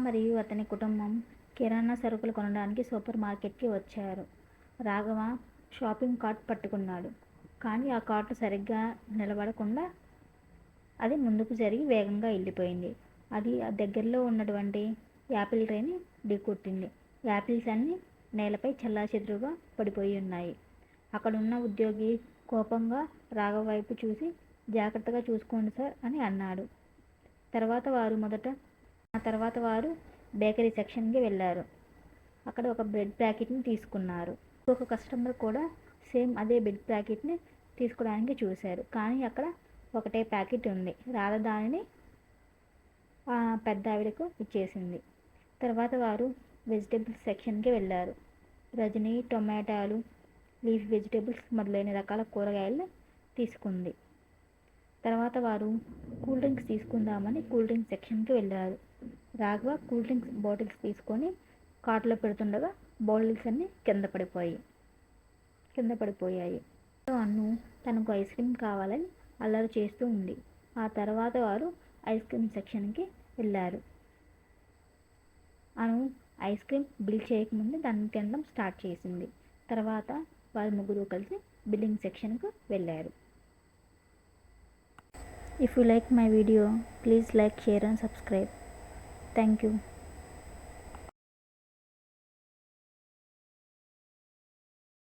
మరియు అతని కుటుంబం కిరాణా సరుకులు కొనడానికి సూపర్ మార్కెట్కి వచ్చారు. రాఘవ షాపింగ్ కార్ట్ పట్టుకున్నాడు. కానీ ఆ కార్ట్ సరిగ్గా నిలబడకుండా అది ముందుకు జరిగి వేగంగా వెళ్ళిపోయింది. అది ఆ దగ్గరలో ఉన్నటువంటి యాపిల్ ట్రేని ఢీకొట్టింది. యాపిల్స్ అన్నీ నేలపై చెల్లాచెదురుగా పడిపోయి ఉన్నాయి. అక్కడున్న ఉద్యోగి కోపంగా రాఘవ వైపు చూసి, జాగ్రత్తగా చూసుకోండి సార్ అని అన్నాడు. తర్వాత వారు బేకరీ సెక్షన్కి వెళ్ళారు. అక్కడ ఒక బ్రెడ్ ప్యాకెట్ని తీసుకున్నారు. ఇంకొక కస్టమర్ కూడా సేమ్ అదే బ్రెడ్ ప్యాకెట్ని తీసుకోవడానికి చూశారు. కానీ అక్కడ ఒకటే ప్యాకెట్ ఉంది. రాధ దానిని పెద్ద ఆవిడకు ఇచ్చేసింది. తర్వాత వారు వెజిటేబుల్స్ సెక్షన్కి వెళ్ళారు. రజని టొమాటోలు, లీఫ్ వెజిటేబుల్స్ మొదలైన రకాల కూరగాయలు తీసుకుంది. తర్వాత వారు కూల్ డ్రింక్స్ తీసుకుందామని కూల్ డ్రింక్స్ సెక్షన్కి వెళ్ళారు. రాఘవ కూల్ డ్రింక్స్ బాటిల్స్ తీసుకొని కార్ట్లో పెడుతుండగా బాటిల్స్ అన్నీ కింద పడిపోయాయి. అన్ను తనకు ఐస్ క్రీమ్ కావాలని అల్లరి చేస్తూ ఉంది. ఆ తర్వాత వారు ఐస్ క్రీమ్ సెక్షన్కి వెళ్ళారు. అను ఐస్ క్రీమ్ బిల్ చేయకముందే దాన్ని తినడం స్టార్ట్ చేసింది. తర్వాత వారు ముగ్గురు కలిసి బిల్లింగ్ సెక్షన్కు వెళ్ళారు. If you like my video, please like, share and subscribe. Thank you.